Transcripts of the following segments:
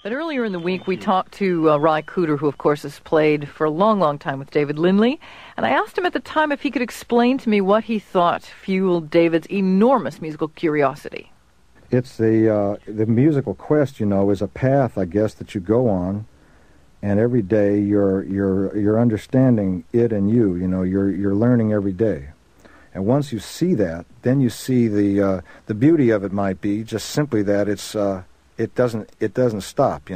But earlier in the week, we talked to Ry Cooder, who, of course, has played for a long, long time with David Lindley. And I asked him at the time if he could explain to me what he thought fueled David's enormous musical curiosity. It's the musical quest, is a path, I guess, that you go on. And every day you're understanding it and you're learning every day. And once you see that, then you see the beauty of it might be just simply that it doesn't stop,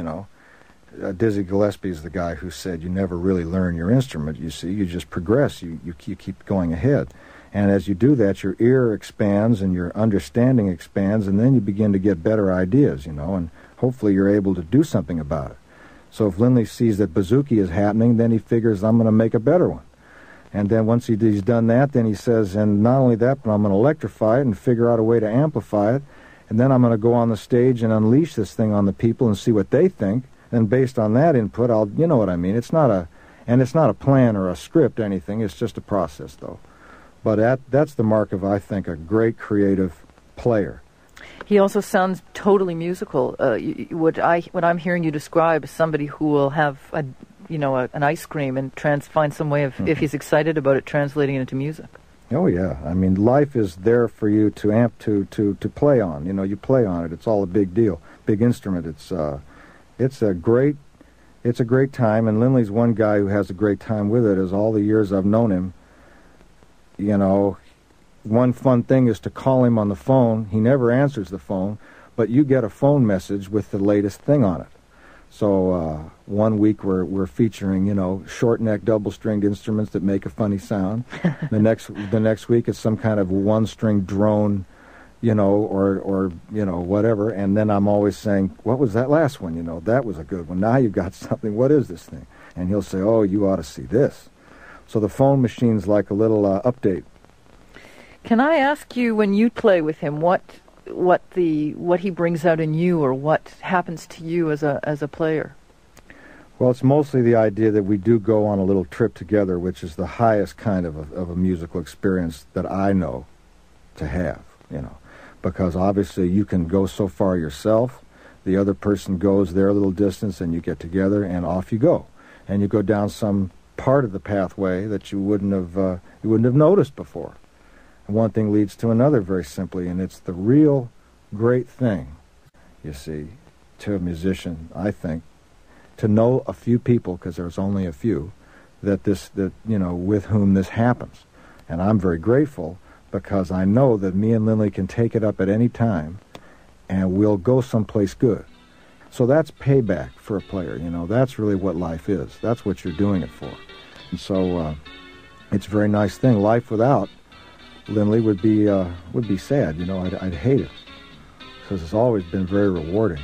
Dizzy Gillespie is the guy who said you never really learn your instrument, you see, you just progress, you keep going ahead. And as you do that, your ear expands and your understanding expands, and then you begin to get better ideas, and hopefully you're able to do something about it. So if Lindley sees that bouzouki is happening, then he figures, I'm going to make a better one. And then once he's done that, then he says, and not only that, but I'm going to electrify it and figure out a way to amplify it. And then I'm going to go on the stage and unleash this thing on the people and see what they think. And based on that input, you know what I mean. It's not a plan or a script or anything. It's just a process, though. But that's the mark of, I think, a great creative player. He also sounds totally musical. What I'm hearing you describe is somebody who will have an ice cream and find some way of, if he's excited about it, translating it into music. Oh yeah, I mean, life is there for you to play on. You play on it. It's all a big deal, big instrument. It's a great time. And Lindley's one guy who has a great time with it. As all the years I've known him, one fun thing is to call him on the phone. He never answers the phone, but you get a phone message with the latest thing on it. So 1 week we're featuring, short-neck double-stringed instruments that make a funny sound. The next week it's some kind of one-string drone, or whatever. And then I'm always saying, what was that last one? That was a good one. Now you've got something. What is this thing? And he'll say, oh, you ought to see this. So the phone machine's like a little update. Can I ask you, when you play with him, what he brings out in you, or what happens to you as a player? Well, it's mostly the idea that we do go on a little trip together, which is the highest kind of a musical experience that I know to have, because obviously you can go so far yourself, the other person goes their little distance, and you get together, and off you go. And you go down some part of the pathway that you wouldn't have noticed before. And one thing leads to another, very simply, and it's the real great thing, you see, to a musician, I think, to know a few people, because there's only a few, with whom this happens. And I'm very grateful, because I know that me and Lindley can take it up at any time, and we'll go someplace good. So that's payback for a player, That's really what life is. That's what you're doing it for. And so it's a very nice thing. Life without Lindley would be sad, I'd hate it, because it's always been very rewarding.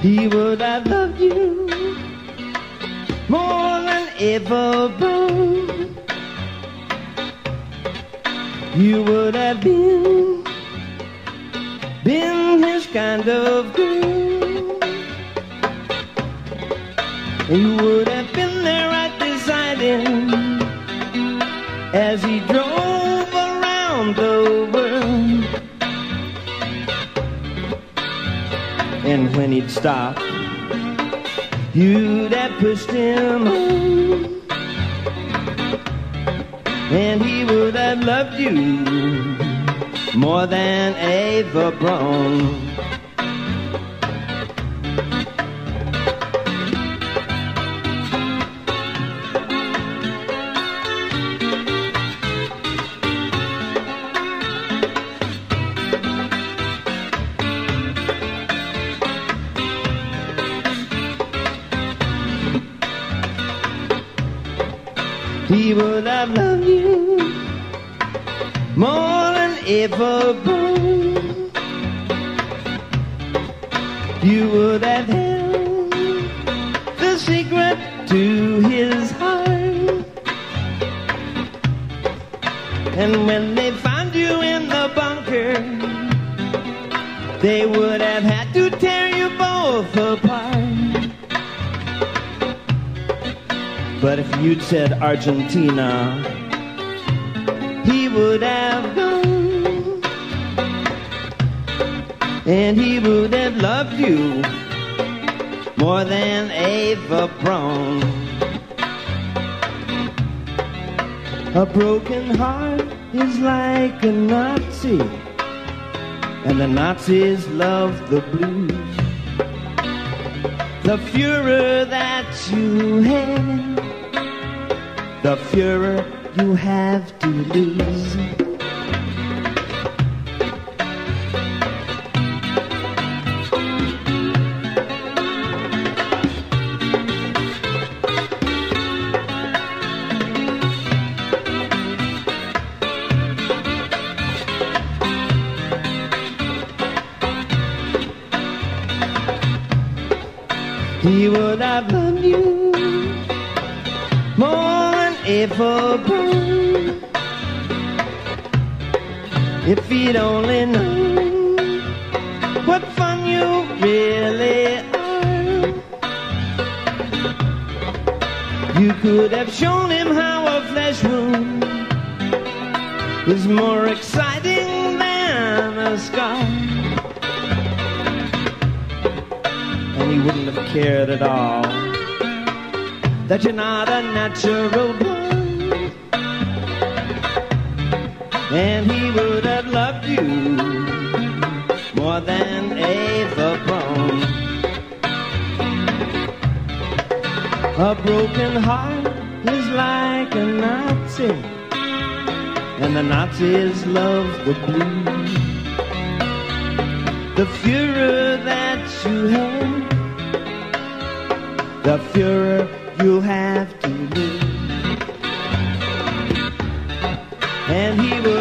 He would have loved you more than Ava Braun. You would have been his kind of girl. You would have been there right beside him as he drove around the world. And when he'd stop, you'd have pushed him on. And he would have loved you more than Ava Braun. He would have loved you more than Ava Braun. You would have held the secret to his heart. And when they found you in the bunker, they would have had to tear you both apart. But if you'd said Argentina, he would have gone, and he would have loved you more than Ava Braun. A broken heart is like a Nazi, and the Nazis love the blues. The Führer that you had, the Führer you have to lose. He would have loved you more than Ava Braun if he'd only known what fun you really are. You could have shown him how a flesh wound is more exciting than a scar. He wouldn't have cared at all that you're not a natural blonde, and he would have loved you more than Ava Braun. A broken heart is like a Nazi, and the Nazis love the blues. The Führer that you have, the Führer you have to lose, and he will